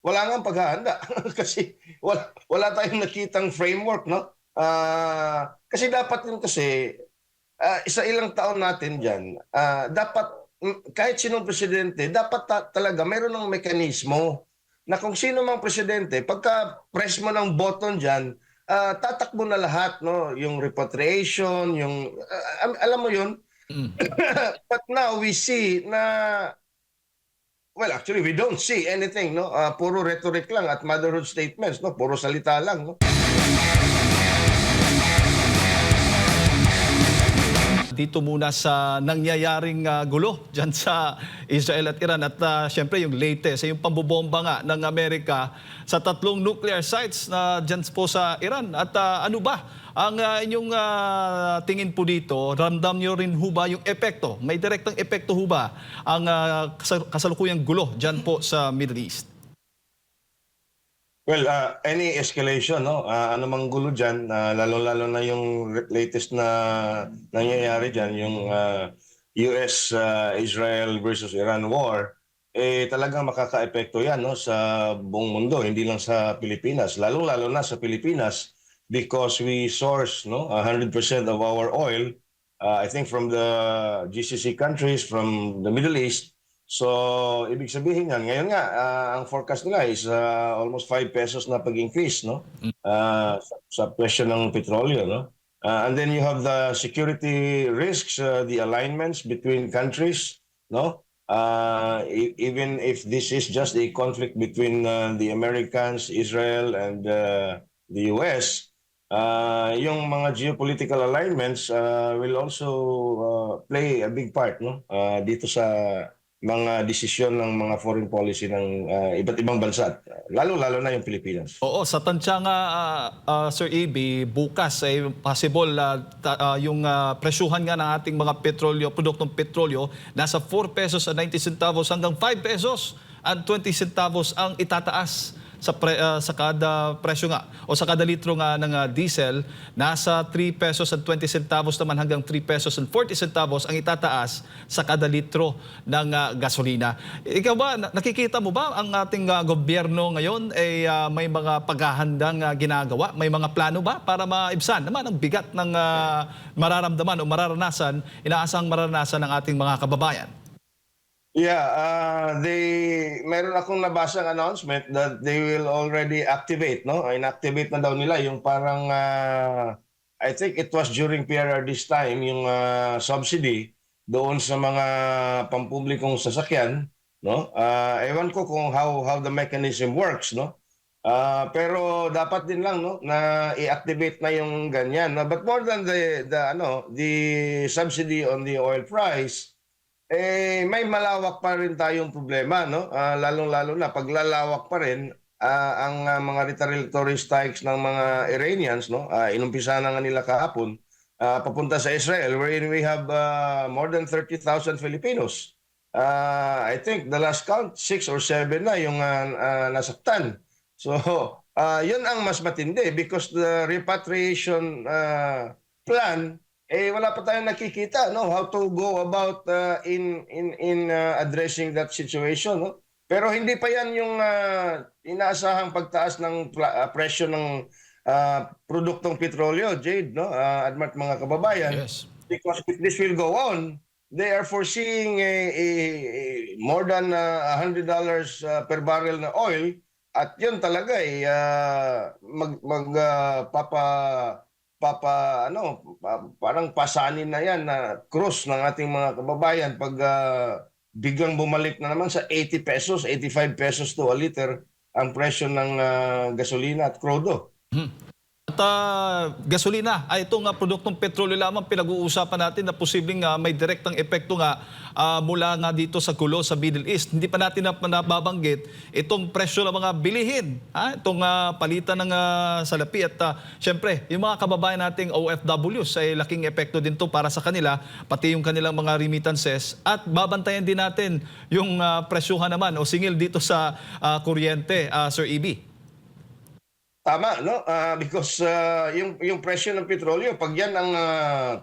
wala ngang paghahanda kasi wala tayong nakitang framework, no? Kasi dapat yun kasi sa ilang taon natin diyan, dapat kahit sinong presidente, dapat talaga mayroon ng mekanismo na kung sino mang presidente, pagka press mo ng button diyan, tatakbo na lahat, no? Yung repatriation, yung alam mo yun. Mm. But now we see na, well, actually, we don't see anything, no? Puro rhetoric lang at motherhood statements, no? Puro salita lang, no? Dito muna sa nangyayaring gulo dyan sa Israel at Iran at syempre yung latest, yung pambobomba nga ng Amerika sa 3 nuclear sites na dyan po sa Iran. At ano ba ang inyong tingin po dito? Ramdam nyo rin ho ba yung epekto? May direktang epekto ho ba ang kasalukuyang gulo dyan po sa Middle East? Well, any escalation, no? Anumang gulo dyan, lalo-lalo na yung latest na nangyayari dyan, yung US-Israel versus Iran war, talagang makaka-epekto yan, no, sa buong mundo, hindi lang sa Pilipinas. Lalo-lalo na sa Pilipinas because we source, no, 100% of our oil, I think from the GCC countries, from the Middle East. So, ibig sabihin yan, ngayon nga, ang forecast nila is almost 5 pesos na pag-increase, no? Sa presyo ng petrolyo, no? And then you have the security risks, the alignments between countries, no? Even if this is just a conflict between the Americans, Israel, and the US, yung mga geopolitical alignments will also play a big part, no? Dito sa mga desisyon ng mga foreign policy ng iba't ibang bansa, lalo-lalo na yung Pilipinas. Oo, sa tansya nga, Sir AB, bukas ay possible yung presyuhan nga ng ating mga petrolyo, produktong petrolyo, nasa 4 pesos at 90 centavos hanggang 5 pesos at 20 centavos ang itataas sa kada presyo nga o sa kada litro nga ng diesel. Nasa 3 pesos at 20 centavos naman hanggang 3 pesos and 40 centavos ang itataas sa kada litro ng gasolina. Ikaw ba, nakikita mo ba ang ating gobyerno ngayon ay may mga paghahandang ginagawa? May mga plano ba para maibsan naman ang bigat ng mararamdaman o mararanasan, inaasang mararanasan ng ating mga kababayan? Yeah, meron akong nabasang announcement that they will already activate, no? Inactivate na daw nila yung parang, I think it was during PRRD's time, yung subsidy doon sa mga pampublikong sasakyan, no? Ewan ko kung how the mechanism works, no? Pero dapat din lang, no, na i-activate na yung ganyan, no? But more than the subsidy on the oil price, may malawak pa rin tayong problema, no? Lalong-lalo na paglalawak pa rin ang mga retaliatory strikes ng mga Iranians, no? Inumpisa na nga nila kahapon papunta sa Israel, wherein we have more than 30,000 Filipinos. I think the last count 6 or 7 na yung nasaktan. So, yun ang mas matindi because the repatriation plan, wala pa tayong nakikita, no, how to go about in addressing that situation, no. Pero hindi pa yan yung inaasahang pagtaas ng presyo ng produktong petrolyo, Jade, no, at mga kababayan. Yes. Because if this will go on, they are foreseeing more than $100 per barrel na oil, at yun talaga parang pasanin na yan na krus ng ating mga kababayan pag biglang bumalik na naman sa 80 pesos, 85 pesos to a liter ang presyo ng gasolina at krudo. At gasolina, ay itong produktong petrolyo lamang pinag-uusapan natin na posibleng may direktang epekto nga mula nga dito sa gulo sa Middle East. Hindi pa natin nababanggit itong presyo ng mga bilihin, itong palitan ng salapi at syempre yung mga kababayan nating OFWs ay laking epekto din to para sa kanila, pati yung kanilang mga remittances, at babantayan din natin yung presyuhan naman o singil dito sa kuryente, Sir EB. Tama, no? Because yung presyo ng petrolyo, pag yan ang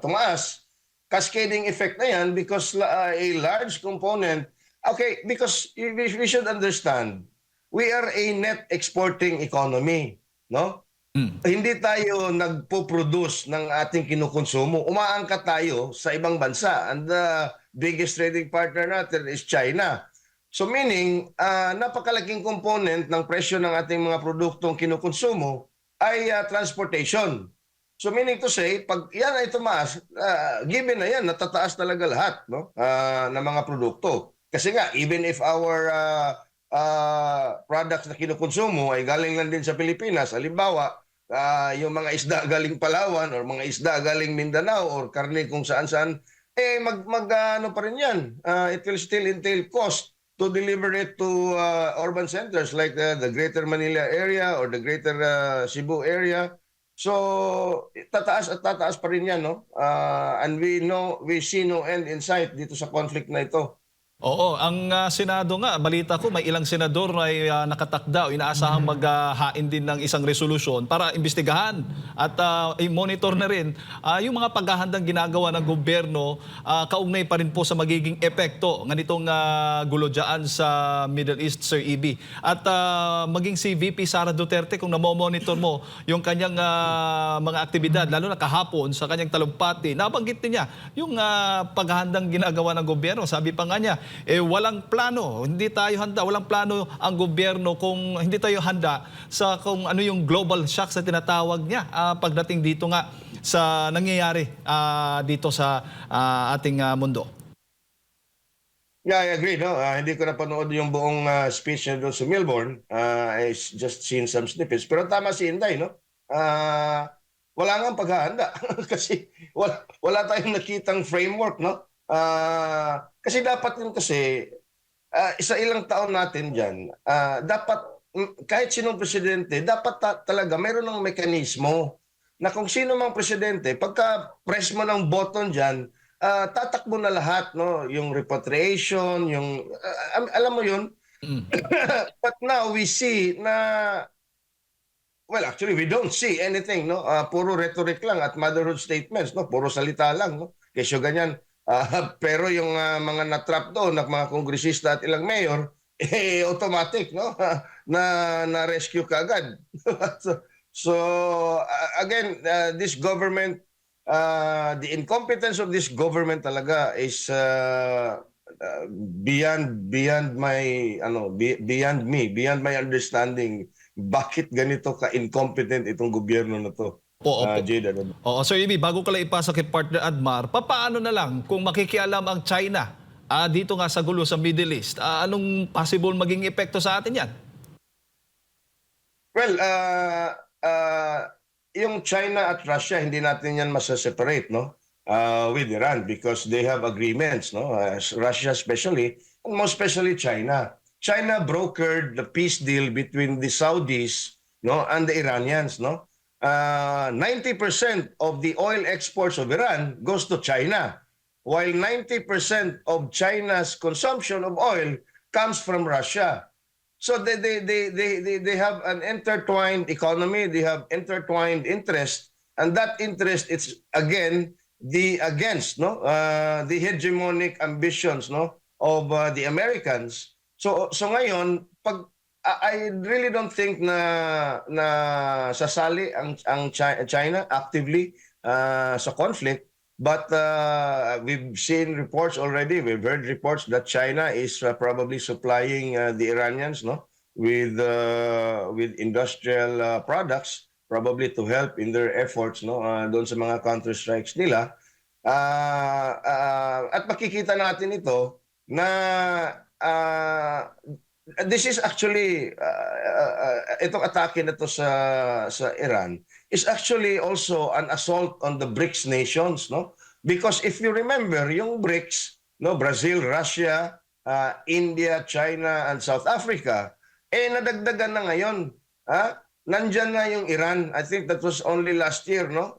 tumaas, cascading effect na yan because a large component, okay, because we should understand, we are a net exporting economy, no? Hindi tayo nagpo-produce ng ating kinukonsumo. Umaangkat tayo sa ibang bansa. And the biggest trading partner natin is China. So meaning, napakalaking component ng presyo ng ating mga produktong kinukonsumo ay transportation. So meaning to say, pag yan ay tumaas, given na yan, natataas talaga lahat, no? Ng mga produkto. Kasi nga, even if our products na kinukonsumo ay galing lang din sa Pilipinas, halimbawa, yung mga isda galing Palawan or mga isda galing Mindanao or karne kung saan-saan, ano pa rin yan. It will still entail cost to deliver it to urban centers like the Greater Manila area or the Greater Cebu area. So, tataas at tataas pa rin yan, no? And we see no end in sight dito sa conflict na ito. Oo, ang Senado nga, balita ko may ilang senador ay nakatakda o inaasahang maghahain din ng isang resolusyon para imbestigahan at i-monitor na rin yung mga paghahandang ginagawa ng gobyerno kaugnay pa rin po sa magiging epekto ng itong gulo dyan sa Middle East, Sir EB. At maging si VP Sara Duterte, kung namomonitor mo yung kanyang mga aktibidad, lalo na kahapon sa kanyang talumpati, nabanggit niya yung paghahandang ginagawa ng gobyerno. Sabi pa nga niya, walang plano, hindi tayo handa, walang plano ang gobyerno kung hindi tayo handa sa kung ano yung global shock sa tinatawag niya pagdating dito nga sa nangyayari dito sa ating mundo. Yeah, I agree. No? Hindi ko napanood yung buong speech niya doon sa Melbourne. I just seen some snippets. Pero tama si Inday, no? Wala nga paghahanda kasi wala tayong nakitang framework, no? Kasi dapat yun kasi sa ilang taon natin dyan, dapat kahit sinong presidente, dapat talaga mayroon ng mekanismo na kung sino mang presidente, pagka press mo ng button dyan, tatakbo na lahat, no? Yung repatriation, yung alam mo yun. But now we see na well, actually, we don't see anything, no? Puro rhetoric lang at motherhood statements, no? Puro salita lang, no? Kesyo ganyan. Pero yung mga natrap doon, ng mga kongresista at ilang mayor, automatic, no? Na-rescue kaagad. so again, this government, the incompetence of this government talaga is beyond my understanding. Bakit ganito ka-incompetent itong gobyerno na to? Jada. Oo, Sir Ibi, bago ko lang ipasok kay partner Admar, paano na lang kung makikialam ang China dito nga sa gulo sa Middle East? Anong possible maging epekto sa atin yan? Well, yung China at Russia, hindi natin yan masaseparate, no? With Iran because they have agreements, no? Russia especially, and most especially China. China brokered the peace deal between the Saudis, no, and the Iranians, no. 90% of the oil exports of Iran goes to China, while 90% of China's consumption of oil comes from Russia. So they have an intertwined economy, they have intertwined interest, and that interest is again the hegemonic ambitions, no, of the Americans. So ngayon, I really don't think na sasali ang China actively sa conflict, but we've seen reports already. We've heard reports that China is probably supplying the Iranians, no, with industrial products, probably to help in their efforts, no, doon sa mga counter strikes nila. At makikita natin ito na this is actually itong atake na to sa Iran is actually also an assault on the BRICS nations, no? Because if you remember, yung BRICS, no, Brazil, Russia, India, China, and South Africa, nadagdagan na ngayon. Nandyan na yung Iran. I think that was only last year, no?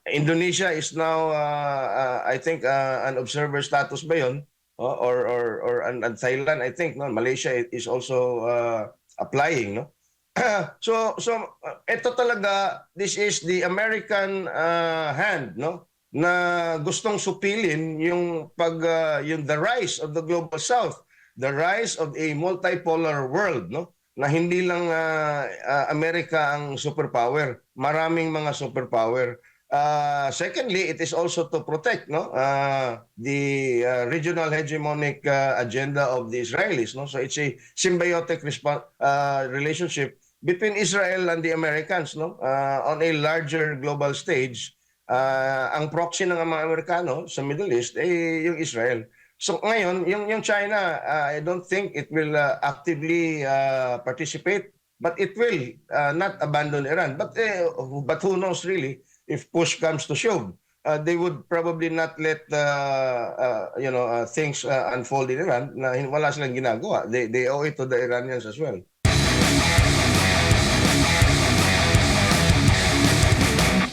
Indonesia is now, I think, an observer status ba yun? And Thailand, I think, no, Malaysia is also applying, no. So ito talaga, this is the American hand, no, na gustong supilin yung the rise of the global south, the rise of a multipolar world, no. na hindi lang Amerika ang superpower, maraming mga superpower. Secondly, it is also to protect the regional hegemonic agenda of the Israelis. No? So it's a symbiotic relationship between Israel and the Americans, no? On a larger global stage. Ang proxy ng mga Amerikano sa Middle East ay yung Israel. So ngayon, yung China, I don't think it will actively participate, but it will not abandon Iran. But who knows really if push comes to shove. They would probably not let things unfold in Iran na wala silang ginagawa. They owe it to the Iranians as well.